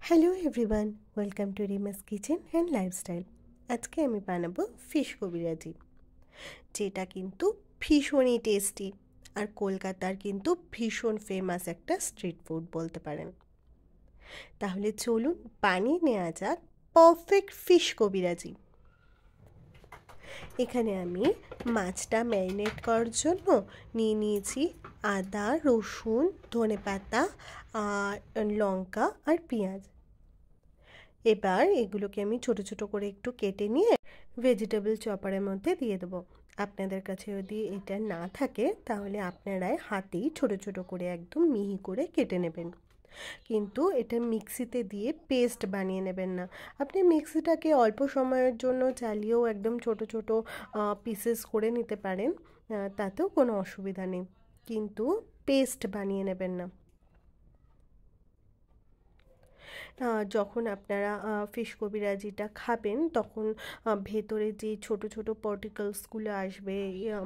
Hello everyone, welcome to রিমাস kitchen and lifestyle. আজকে আমি বানাবো ফিশ কবিরাজি, যেটা কিন্তু ভীষণই টেস্টি আর কলকাতার কিন্তু ভীষণ ফেমাস একটা স্ট্রিট ফুড বলতে পারেন। তাহলে চলুন বানিয়ে নেওয়া যাক পারফেক্ট ফিশ কবিরাজি। এখানে আমি মাছটা ম্যারিনেট করার জন্য নিয়েছি আদা, রসুন, ধনেপাতা আর লঙ্কা আর পেঁয়াজ। এবার এগুলোকে আমি ছোট ছোট করে একটু কেটে নিয়ে ভেজিটেবল চপারের মধ্যে দিয়ে দেবো। আপনাদের কাছে যদি এটা না থাকে তাহলে আপনারাই হাতেই ছোট ছোট করে একদম মিহি করে কেটে নেবেন, কিন্তু এটা মিক্সিতে দিয়ে পেস্ট বানিয়ে নেবেন না। আপনি মিক্সিটাকে অল্প সময়ের জন্য চালিয়েও একদম ছোট ছোট পিসেস করে নিতে পারেন, তাতেও কোনো অসুবিধা নেই, কিন্তু পেস্ট বানিয়ে নেবেন না। যখন আপনারা ফিশ কবিরাজিটা খাবেন তখন ভেতরে যে ছোট ছোট পার্টিকলসগুলো আসবে,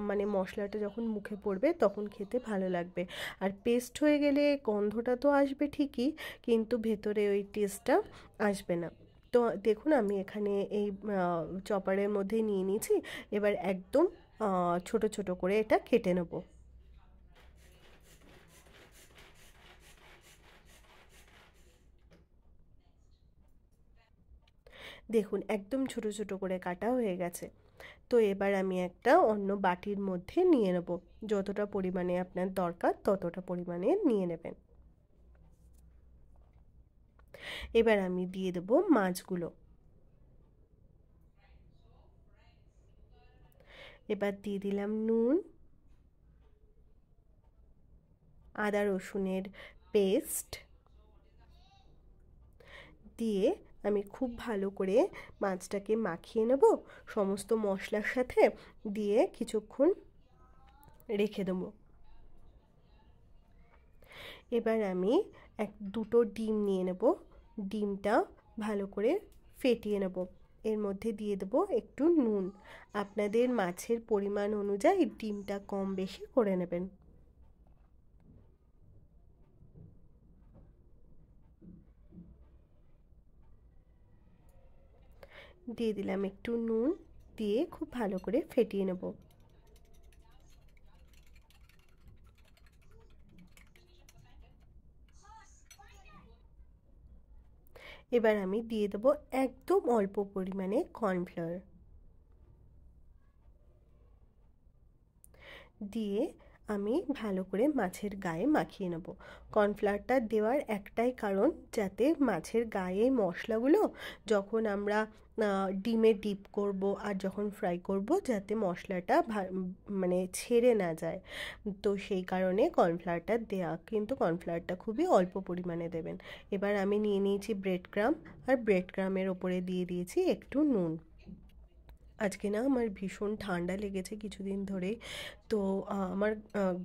মানে মশলাটা যখন মুখে পড়বে তখন খেতে ভালো লাগবে। আর পেস্ট হয়ে গেলে গন্ধটা তো আসবে ঠিকই, কিন্তু ভেতরে ওই টেস্টটা আসবে না। তো দেখুন আমি এখানে এই চপারের মধ্যে নিয়ে নিয়েছি। এবার একদম ছোট ছোট করে এটা কেটে নেবো। দেখুন একদম ছোট ছোট করে কাটা হয়ে গেছে। তো এবার আমি একটা অন্য বাটির মধ্যে নিয়ে নেব। যতটা পরিমাণে আপনার দরকার ততটা পরিমাণে নিয়ে নেবেন। এবার আমি দিয়ে দেব মাছগুলো। এবার দিয়ে দিলাম নুন, আদা রসুনের পেস্ট দিয়ে আমি খুব ভালো করে মাছটাকে মাখিয়ে নেব সমস্ত মশলার সাথে, দিয়ে কিছুক্ষণ রেখে দেবো। এবার আমি দুটো ডিম নিয়ে নেব। ডিমটা ভালো করে ফেটিয়ে নেব। এর মধ্যে দিয়ে দেবো একটু নুন। আপনাদের মাছের পরিমাণ অনুযায়ী ডিমটা কম বেশি করে নেবেন। দিয়ে দিলাম একটু নুন, দিয়ে খুব ভালো করে ফেটিয়ে নেব। এবার আমি দিয়ে দেবো একদম অল্প পরিমাণে কর্নফ্লাওয়ার, দিয়ে আমি ভালো করে মাছের গায়ে মাখিয়ে নেব। কর্নফ্লাওয়ারটা দেওয়ার একটাই কারণ, যাতে মাছের গায়ে মশলাগুলো যখন আমরা ডিমে ডিপ করব আর যখন ফ্রাই করব যাতে মশলাটা মানে ছেড়ে না যায়। তো সেই কারণে কর্নফ্লাওয়ারটা দেওয়া, কিন্তু কর্নফ্লাওয়ারটা খুবই অল্প পরিমাণে দেবেন। এবার আমি নিয়ে নিয়েছি ব্রেড ক্রাম্ব, আর ব্রেড ক্রাম্বের ওপরে দিয়ে দিয়েছি একটু নুন। আজকে না আমার ভীষণ ঠান্ডা লেগেছে কিছুদিন ধরেই, তো আমার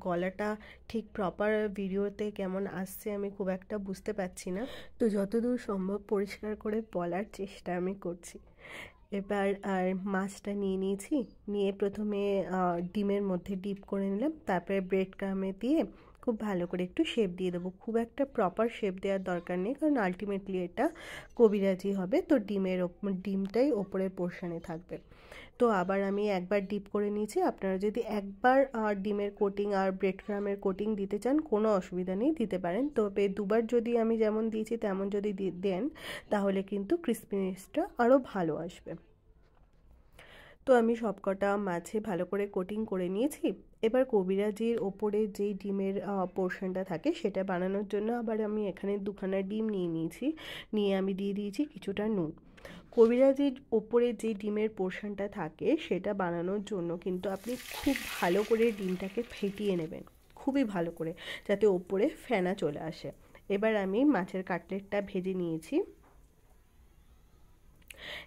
গলাটা ঠিক প্রপার ভিডিওতে কেমন আসছে আমি খুব একটা বুঝতে পারছি না, তো যতদূর সম্ভব পরিষ্কার করে বলার চেষ্টা আমি করছি। এবার আর মাছটা নিয়ে নিয়েছি, নিয়ে প্রথমে ডিমের মধ্যে ডিপ করে নিলাম, তারপরে ব্রেড ক্রামে দিয়ে খুব ভালো করে একটু শেপ দিয়ে দেবো। খুব একটা প্রপার শেপ দেওয়ার দরকার নেই, কারণ আলটিমেটলি এটা কবিরাজি হবে, তো ডিমটাই ওপরের পোর্শনে থাকবে। তো আবার আমি একবার ডিপ করে নিয়েছি। আপনারা যদি একবার ডিমের কোটিং আর ব্রেড ক্রামের কোটিং দিতে চান কোনো অসুবিধা নেই, দিতে পারেন, তবে দুবার যদি আমি যেমন দিয়েছি তেমন যদি দেন তাহলে কিন্তু ক্রিসপিনেসটা আরও ভালো আসবে। তো আমি সবকটা মাছে ভালো করে কোটিং করে নিয়েছি। এবার কবিরাজির ওপরে যেই ডিমের পোর্শনটা থাকে সেটা বানানোর জন্য আবার আমি এখানে দুখানা ডিম নিয়ে নিয়েছি, নিয়ে আমি দিয়ে দিয়েছি কিছুটা নুন। কবিরাজির ওপরে যে ডিমের পোর্শনটা থাকে সেটা বানানোর জন্য কিন্তু আপনি খুব ভালো করে ডিমটাকে ফেটিয়ে নেবেন, খুবই ভালো করে, যাতে ওপরে ফেনা চলে আসে। এবার আমি মাছের কাটলেটটা ভেজে নিয়েছি।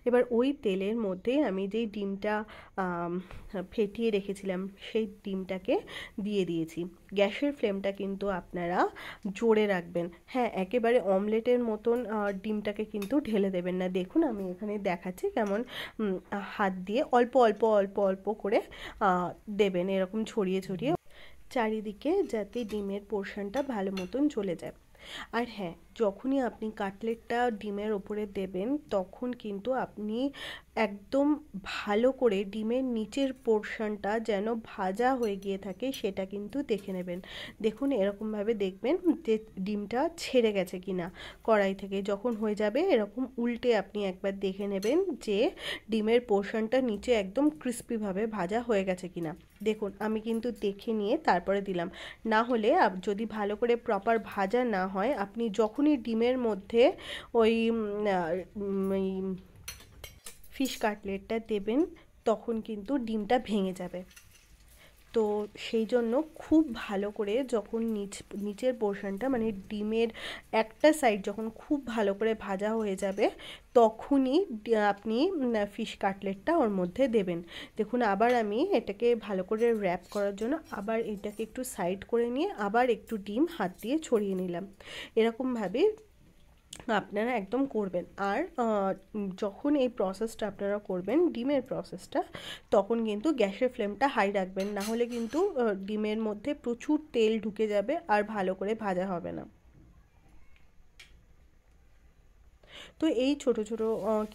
এবার ওই তেলের মধ্যে আমি যেই ডিমটা ফেটিয়ে রেখেছিলাম সেই ডিমটাকে দিয়ে দিয়েছি। গ্যাসের ফ্লেমটা কিন্তু আপনারা জোরে রাখবেন। হ্যাঁ, একেবারে অমলেটের মতন ডিমটাকে কিন্তু ঢেলে দেবেন না। দেখুন আমি এখানে দেখাচ্ছি কেমন হাত দিয়ে অল্প অল্প অল্প অল্প করে দেবেন, এরকম ছড়িয়ে ছড়িয়ে চারিদিকে, যাতে ডিমের পোর্শনটা ভালো মতন চলে যায়। আর হ্যাঁ, যখনই আপনি কাটলেটটা ডিমের ওপরে দেবেন তখন কিন্তু আপনি একদম ভালো করে ডিমের নিচের পোর্শনটা যেন ভাজা হয়ে গিয়ে থাকে সেটা কিন্তু দেখে নেবেন। দেখুন এরকমভাবে দেখবেন যে ডিমটা ছেড়ে গেছে কিনা কড়াই থেকে। যখন হয়ে যাবে এরকম উল্টে আপনি একবার দেখে নেবেন যে ডিমের পোর্শনটা নিচে একদম ক্রিস্পিভাবে ভাজা হয়ে গেছে কিনা। দেখুন আমি কিন্তু দেখে নিয়ে তারপরে দিলাম। না হলে যদি ভালো করে প্রপার ভাজা না হয়, আপনি যখনই ডিমের মধ্যে ওই ফিশ কাটলেটটা দেবেন তখন কিন্তু ডিমটা ভেঙে যাবে। তো সেই জন্য খুব ভালো করে যখন নিচের পোর্শনটা মানে ডিমের একটা সাইড যখন খুব ভালো করে ভাজা হয়ে যাবে তখনই আপনি ফিশ কাটলেটটা ওর মধ্যে দেবেন। দেখুন আবার আমি এটাকে ভালো করে র্যাপ করার জন্য আবার এটাকে একটু সাইড করে নিয়ে আবার একটু ডিম হাত দিয়ে ছড়িয়ে নিলাম। এরকমভাবে আপনারা একদম করবেন। আর যখন এই প্রসেসটা আপনারা করবেন ডিমের প্রসেসটা, তখন কিন্তু গ্যাসের ফ্লেমটা হাই রাখবেন, না হলে কিন্তু ডিমের মধ্যে প্রচুর তেল ঢুকে যাবে আর ভালো করে ভাজা হবে না। তো এই ছোট ছোট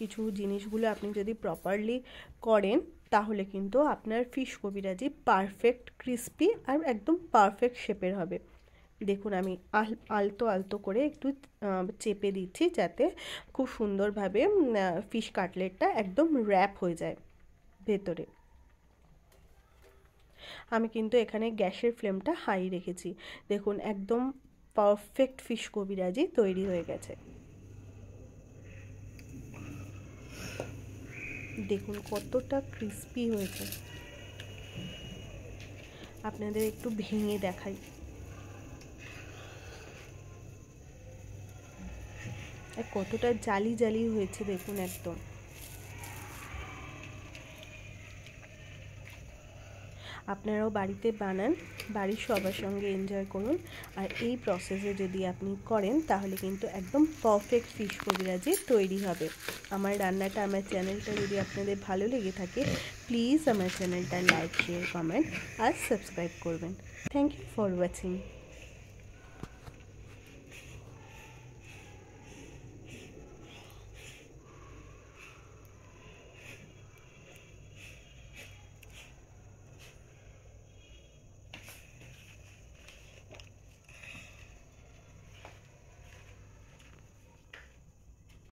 কিছু জিনিসগুলো আপনি যদি প্রপারলি করেন তাহলে কিন্তু আপনার ফিশ কবিরাজি পারফেক্ট ক্রিস্পি আর একদম পারফেক্ট শেপের হবে। দেখুন আমি আলতো আলতো করে একটু চেপে দিচ্ছি যাতে খুব সুন্দরভাবে ফিশ কাটলেটটা একদম র্যাপ হয়ে যায় ভেতরে। আমি কিন্তু এখানে গ্যাসের ফ্লেমটা হাই রেখেছি। দেখুন একদম পারফেক্ট ফিশ কবিরাজি তৈরি হয়ে গেছে। দেখুন কতটা ক্রিস্পি হয়েছে। আপনাদের একটু ভেঙে দেখাই। কতটা জালি জালি হয়েছে দেখুন একদম। আপনারাও বাড়িতে বানান, বাড়ির সবার সঙ্গে এনজয় করুন। আর এই প্রসেসে যদি আপনি করেন তাহলে কিন্তু একদম পারফেক্ট ফিশ কবিরাজি তৈরি হবে। আমার রান্নাটা, আমার চ্যানেলটা যদি আপনাদের ভালো লেগে থাকে প্লিজ আমার চ্যানেলটা লাইক, শেয়ার, কমেন্ট আর সাবস্ক্রাইব করবেন। Thank you for watching.